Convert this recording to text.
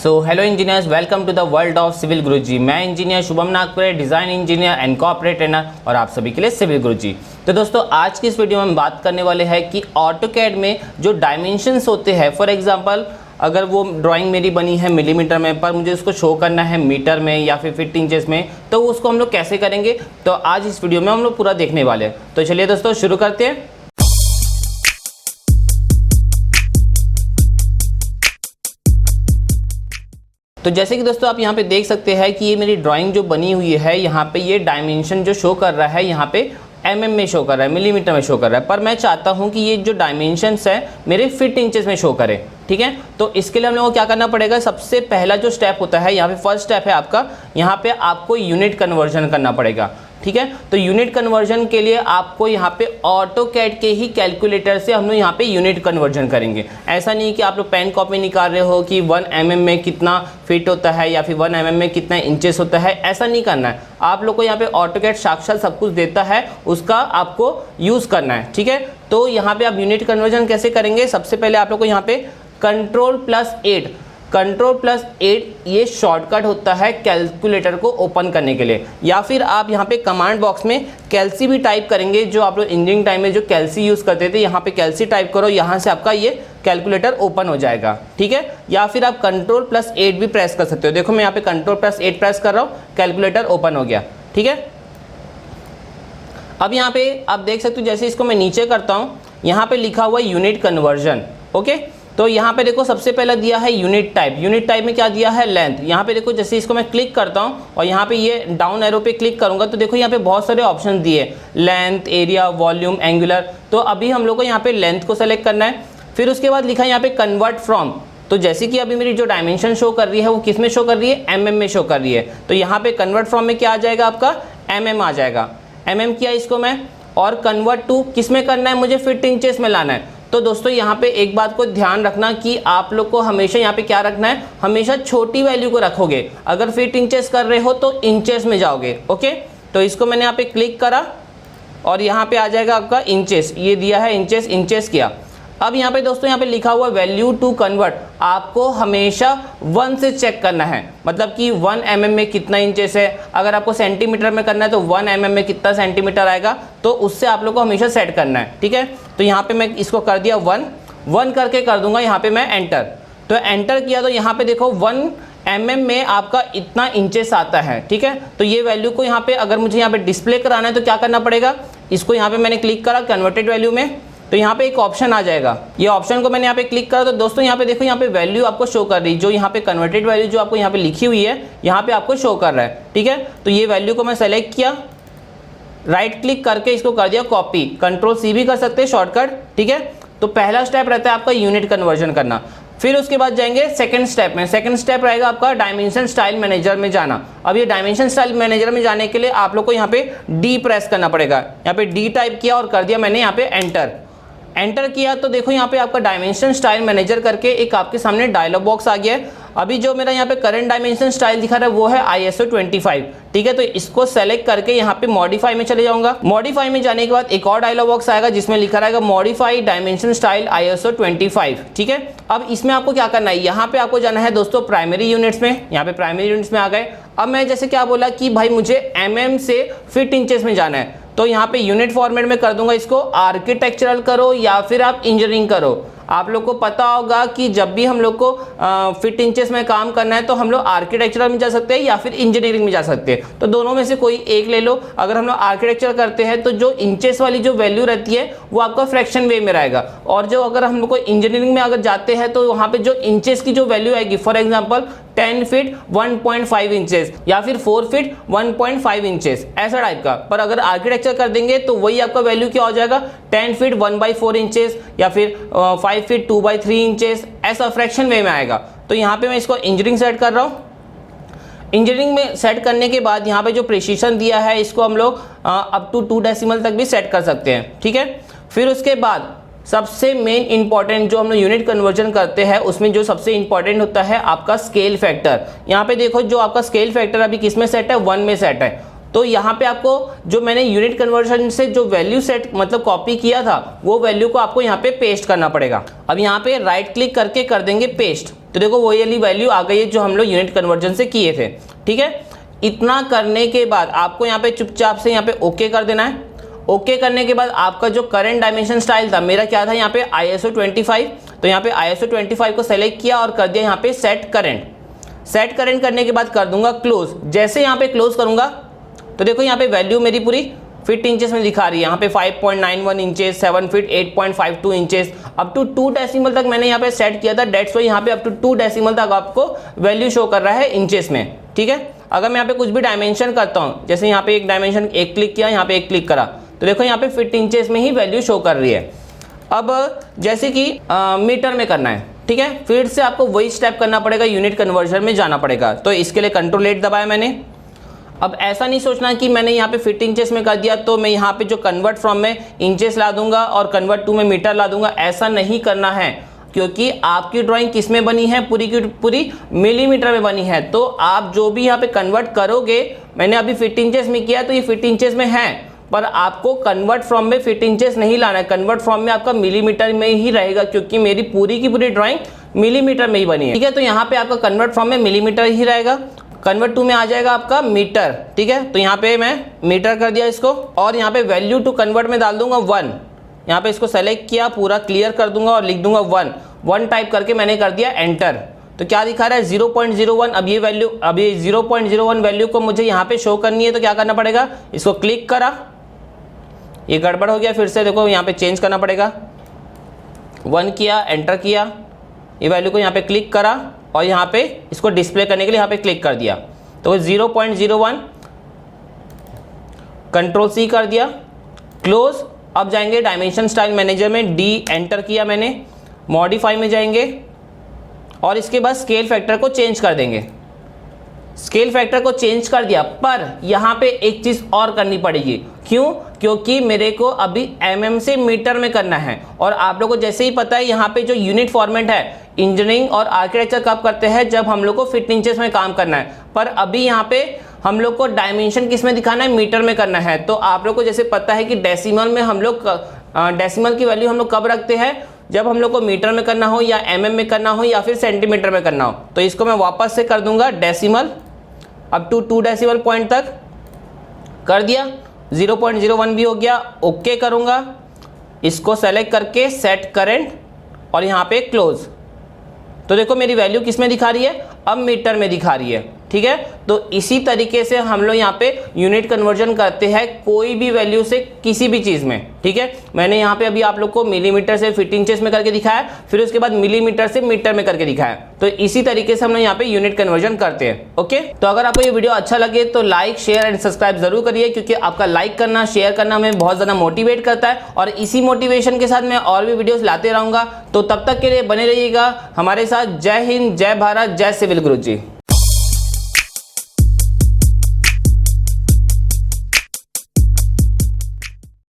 So hello engineers, welcome to the world of civil Guruji. मैं engineer Shubham Nagpure, design engineer and corporate trainer, और आप सभी के लिए सिविल गुरुजी। तो दोस्तों, आज की इस वीडियो में हम बात करने वाले हैं कि ऑटोकैड में जो डायमेंशंस होते हैं, फॉर एग्जांपल अगर वो ड्राइंग मेरी बनी है मिलीमीटर में, पर मुझे उसको शो करना है मीटर में या फिर फीट इंचेस में, तो उसको हम लोग कैसे करेंगे, तो आज इस वीडियो में हम लोग पूरा देखने वाले हैं। तो चलिए दोस्तों शुरू करते हैं। तो जैसे कि दोस्तों आप यहाँ पे देख सकते हैं कि ये मेरी ड्राइंग जो बनी हुई है, यहाँ पे ये डायमेंशन जो शो कर रहा है, यहाँ पे mm में शो कर रहा है, मिलीमीटर में शो कर रहा है, पर मैं चाहता हूँ कि ये जो डायमेंशंस है मेरे फीट इंचेस में शो करे। ठीक है, तो इसके लिए हम लोगों को क्या करना पड़ेगा, सबसे पहला जो स्टेप होता है, यहाँ पे फर्स्ट स्टेप है आपका, यहाँ पे आपको यूनिट कन्वर्जन करना पड़ेगा। ठीक है, तो यूनिट कन्वर्जन के लिए आपको यहाँ पे ऑटोकैड के ही कैलकुलेटर से हम लोग यहाँ पे यूनिट कन्वर्जन करेंगे। ऐसा नहीं कि आप लोग पेन कॉपी निकाल रहे हो कि 1 mm में कितना फीट होता है या फिर 1 mm में कितना इंचेस होता है, ऐसा नहीं करना है। आप लोग को यहाँ पे ऑटोकैड साक्षात सब कुछ देता है, उसका आपको यूज़ करना है। ठीक है, तो यहाँ पे आप यूनिट कन्वर्जन कैसे करेंगे, सबसे पहले आप लोग को यहाँ पे Ctrl+8 ये शॉर्टकट होता है कैलकुलेटर को ओपन करने के लिए, या फिर आप यहाँ पे कमांड बॉक्स में कैल्सी भी टाइप करेंगे। जो आप लोग इंजीनियरिंग टाइम में जो कैल्सी यूज़ करते थे, यहाँ पे कैल्सी टाइप करो, यहाँ से आपका ये कैलकुलेटर ओपन हो जाएगा। ठीक है, या फिर आप Ctrl+8 भी प्रेस कर सकते हो। देखो मैं यहाँ पे Ctrl+8 प्रेस कर रहा हूँ, कैलकुलेटर ओपन हो गया। ठीक है, अब यहाँ पे आप देख सकते हो, जैसे इसको मैं नीचे करता हूँ, यहाँ पे लिखा हुआ है यूनिट कन्वर्जन। ओके, तो यहाँ पे देखो सबसे पहला दिया है यूनिट टाइप। यूनिट टाइप में क्या दिया है, लेंथ। यहाँ पे देखो जैसे इसको मैं क्लिक करता हूँ और यहाँ पे ये डाउन एरो पे क्लिक करूँगा, तो देखो यहाँ पे बहुत सारे ऑप्शन दिए, लेंथ, एरिया, वॉल्यूम, एंगुलर। तो अभी हम लोग को यहाँ पे लेंथ को सेलेक्ट करना है। फिर उसके बाद लिखा है यहाँ पे कन्वर्ट फ्रॉम। तो जैसे कि अभी मेरी जो डायमेंशन शो कर रही है वो किस में शो कर रही है, mm में शो कर रही है। तो यहाँ पे कन्वर्ट फ्रॉम में क्या आ जाएगा, आपका mm आ जाएगा। mm किया इसको मैं, और कन्वर्ट टू किस में करना है, मुझे फीट इंचेस में लाना है। तो दोस्तों यहाँ पे एक बात को ध्यान रखना कि आप लोग को हमेशा यहाँ पे क्या रखना है, हमेशा छोटी वैल्यू को रखोगे। अगर फीट इंचेस कर रहे हो तो इंचेस में जाओगे। ओके, तो इसको मैंने यहाँ पे क्लिक करा और यहाँ पे आ जाएगा आपका इंचेस, ये दिया है इंचेस, इंचेस किया। अब यहाँ पे दोस्तों यहाँ पे लिखा हुआ वैल्यू टू कन्वर्ट, आपको हमेशा 1 से चेक करना है, मतलब कि 1 mm में कितना इंचेस है। अगर आपको सेंटीमीटर में करना है तो 1 mm में कितना सेंटीमीटर आएगा, तो उससे आप लोग को हमेशा सेट करना है। ठीक है, तो यहाँ पे मैं इसको कर दिया 1 करके कर दूंगा यहाँ पे मैं एंटर। तो एंटर किया तो यहाँ पे देखो 1 mm में आपका इतना इंचेस आता है। ठीक है, तो ये वैल्यू को यहाँ पे अगर मुझे यहाँ पे डिस्प्ले कराना है तो क्या करना पड़ेगा, इसको यहाँ पे मैंने क्लिक करा कन्वर्टेड वैल्यू में, तो यहाँ पे एक ऑप्शन आ जाएगा। ये ऑप्शन को मैंने यहाँ पे क्लिक करा तो दोस्तों यहाँ पे देखो, यहाँ पे वैल्यू आपको शो कर रही है, जो यहाँ पे कन्वर्टेड वैल्यू जो आपको यहाँ पे लिखी हुई है, यहाँ पे आपको शो कर रहा है। ठीक है, तो ये वैल्यू को मैं सेलेक्ट किया, राइट क्लिक करके इसको कर दिया कॉपी, Ctrl+C भी कर सकते हैं शॉर्टकट। ठीक है, तो पहला स्टेप रहता है आपका यूनिट कन्वर्जन करना। फिर उसके बाद जाएंगे सेकंड स्टेप में। सेकंड स्टेप रहेगा आपका डायमेंशन स्टाइल मैनेजर में जाना। अब ये डायमेंशन स्टाइल मैनेजर में जाने के लिए आप लोग को यहाँ पे डी प्रेस करना पड़ेगा। यहाँ पे डी टाइप किया और कर दिया मैंने यहाँ पे एंटर किया, तो देखो यहाँ पे आपका डायमेंशन स्टाइल मैनेजर करके एक आपके सामने डायलॉग बॉक्स आ गया है। अभी जो मेरा यहाँ पे करंट डायमेंशन स्टाइल दिखा रहा है वो है ISO 25। ठीक है, तो इसको सेलेक्ट करके यहाँ पे मॉडिफाई में चले जाऊंगा। मॉडिफाई में जाने के बाद एक और डायलॉग बॉक्स आएगा जिसमें लिखा रहेगा मॉडिफाई डायमेंशन स्टाइल ISO 25। ठीक है, अब इसमें आपको क्या करना है, यहाँ पे आपको जाना है दोस्तों प्राइमरी यूनिट्स में। यहाँ पे प्राइमरी यूनिट्स में आ गए। अब मैं जैसे क्या बोला कि भाई मुझे mm से फीट इंचेस में जाना है, तो यहाँ पे यूनिट फॉर्मेट में कर दूंगा इसको, आर्किटेक्चरल करो या फिर आप इंजीनियरिंग करो। आप लोग को पता होगा कि जब भी हम लोग को फीट इंचेस में काम करना है तो हम लोग आर्किटेक्चरल में जा सकते हैं या फिर इंजीनियरिंग में जा सकते हैं। तो दोनों में से कोई एक ले लो। अगर हम लोग आर्किटेक्चर करते हैं तो जो इंचेस वाली जो वैल्यू रहती है वो आपका फ्रैक्शन वे में रहेगा, और जो अगर हम लोग को इंजीनियरिंग में अगर जाते हैं तो वहाँ पे जो इंचेस की जो वैल्यू आएगी, फॉर एग्जाम्पल 10 फीट 1.5 इंचेस या फिर 4 फीट 1.5 इंचेस, ऐसा टाइप का। पर अगर आर्किटेक्चर कर देंगे तो वही आपका वैल्यू क्या हो जाएगा, 10 फीट 1/4 इंचेस या फिर 5 फीट 2/3 इंचेस, ऐसा फ्रैक्शन वे में आएगा। तो यहाँ पे मैं इसको इंजीनियरिंग सेट कर रहा हूँ। इंजीनियरिंग में सेट करने के बाद यहाँ पे जो प्रिसीजन दिया है इसको हम लोग अप टू 2 डेसिमल तक भी सेट कर सकते हैं। ठीक है, फिर उसके बाद सबसे मेन इंपॉर्टेंट जो हम लोग यूनिट कन्वर्जन करते हैं उसमें जो सबसे इंपॉर्टेंट होता है आपका स्केल फैक्टर। यहाँ पे देखो जो आपका स्केल फैक्टर अभी किस में सेट है, 1 में सेट है। तो यहाँ पे आपको जो मैंने यूनिट कन्वर्जन से जो वैल्यू सेट मतलब कॉपी किया था वो वैल्यू को आपको यहाँ पे पेस्ट करना पड़ेगा। अब यहाँ पे राइट क्लिक करके कर देंगे पेस्ट, तो देखो वही वाली वैल्यू आ गई है जो हम लोग यूनिट कन्वर्जन से किए थे। ठीक है, इतना करने के बाद आपको यहाँ पे चुपचाप से यहाँ पे ओके कर देना है। ओके करने के बाद आपका जो करंट डायमेंशन स्टाइल था, मेरा क्या था यहाँ पे ISO 25, तो यहाँ पे ISO 25 को सेलेक्ट किया और कर दिया यहाँ पे सेट करंट। सेट करंट करने के बाद कर दूंगा क्लोज। जैसे यहाँ पे क्लोज करूंगा तो देखो यहाँ पे वैल्यू मेरी पूरी फीट इंचेस में दिखा रही है। यहाँ पे 5.91 inches, 7 feet 8.52 inches, up to 2 decimal तक मैंने यहाँ पे सेट किया था। डेट्स वाई यहाँ पे अप टू 2 डेसिमल तक आपको वैल्यू शो कर रहा है इंचेस में। ठीक है, अगर मैं यहाँ पे कुछ भी डायमेंशन करता हूँ, जैसे यहाँ पे एक डायमेंशन एक क्लिक किया, यहाँ पे एक क्लिक करा, तो देखो यहाँ पे फीट इंचेस में ही वैल्यू शो कर रही है। अब जैसे कि मीटर में करना है, ठीक है, फिर से आपको वही स्टेप करना पड़ेगा, यूनिट कन्वर्जन में जाना पड़ेगा। तो इसके लिए Ctrl+8 दबाया मैंने। अब ऐसा नहीं सोचना कि मैंने यहाँ पे फीट इंचेस में कर दिया तो मैं यहाँ पे जो कन्वर्ट फ्रॉम में इंचेस ला दूंगा और कन्वर्ट टू में मीटर ला दूंगा, ऐसा नहीं करना है, क्योंकि आपकी ड्राइंग किस में बनी है, पूरी की पूरी मिलीमीटर में बनी है। तो आप जो भी यहाँ पे कन्वर्ट करोगे, मैंने अभी फीट इंचेस में किया तो ये फीट इंचेस में है, पर आपको कन्वर्ट फ्रॉम में फीट इंचेस नहीं लाना है, कन्वर्ट फ्रॉम में आपका मिलीमीटर में ही रहेगा, क्योंकि मेरी पूरी की पूरी ड्राइंग मिलीमीटर में ही बनी है। ठीक है, तो यहाँ पे आपका कन्वर्ट फ्रॉम में मिलीमीटर ही रहेगा, कन्वर्ट टू में आ जाएगा आपका मीटर। ठीक है, तो यहाँ पे मैं मीटर कर दिया इसको, और यहाँ पे वैल्यू टू कन्वर्ट में डाल दूंगा 1। यहाँ पे इसको सेलेक्ट किया, पूरा क्लियर कर दूंगा और लिख दूंगा 1 टाइप करके मैंने कर दिया एंटर। तो क्या दिखा रहा है 0.01। अब ये वैल्यू, अब ये 0.01 वैल्यू को मुझे यहाँ पे शो करनी है, तो क्या करना पड़ेगा, इसको क्लिक करा, ये गड़बड़ हो गया, फिर से देखो यहाँ पे चेंज करना पड़ेगा। 1 किया, एंटर किया, ये वैल्यू को यहाँ पे क्लिक करा और यहाँ पे इसको डिस्प्ले करने के लिए यहाँ पे क्लिक कर दिया, तो 0.01, Ctrl+C कर दिया, क्लोज। अब जाएंगे डायमेंशन स्टाइल मैनेजर में, डी एंटर किया मैंने, मॉडिफाई में जाएंगे और इसके बाद स्केल फैक्टर को चेंज कर देंगे। स्केल फैक्टर को चेंज कर दिया, पर यहाँ पे एक चीज़ और करनी पड़ेगी। क्यों? क्योंकि मेरे को अभी mm से मीटर में करना है, और आप लोगों को जैसे ही पता है यहाँ पे जो यूनिट फॉर्मेट है, इंजीनियरिंग और आर्किटेक्चर कब करते हैं, जब हम लोग को फीट इंचेस में काम करना है, पर अभी यहाँ पे हम लोग को डायमेंशन किस में दिखाना है, मीटर में करना है। तो आप लोग को जैसे पता है कि डेसिमल में हम लोग डेसिमल की वैल्यू हम लोग कब रखते हैं, जब हम लोग को मीटर में करना हो या mm में करना हो या फिर सेंटीमीटर में करना हो। तो इसको मैं वापस से कर दूंगा decimal, up to 2 decimal point तक कर दिया, 0.01 भी हो गया। ओके करूंगा, इसको सेलेक्ट करके सेट करंट और यहाँ पे क्लोज। तो देखो मेरी वैल्यू किस में दिखा रही है, अब मीटर में दिखा रही है। ठीक है, तो इसी तरीके से हम लोग यहाँ पे यूनिट कन्वर्जन करते हैं कोई भी वैल्यू से किसी भी चीज़ में। ठीक है, मैंने यहाँ पे अभी आप लोग को मिलीमीटर से फीट इंचेस में करके दिखाया, फिर उसके बाद मिलीमीटर से मीटर में करके दिखाया। तो इसी तरीके से हम लोग यहाँ पे यूनिट कन्वर्जन करते हैं। ओके, तो अगर आपको ये वीडियो अच्छा लगे तो लाइक, शेयर एंड सब्सक्राइब जरूर करिए, क्योंकि आपका लाइक करना, शेयर करना हमें बहुत ज़्यादा मोटिवेट करता है, और इसी मोटिवेशन के साथ मैं और भी वीडियोज़ लाते रहूँगा। तो तब तक के लिए बने रहिएगा हमारे साथ। जय हिंद, जय भारत, जय सिविल गुरुजी।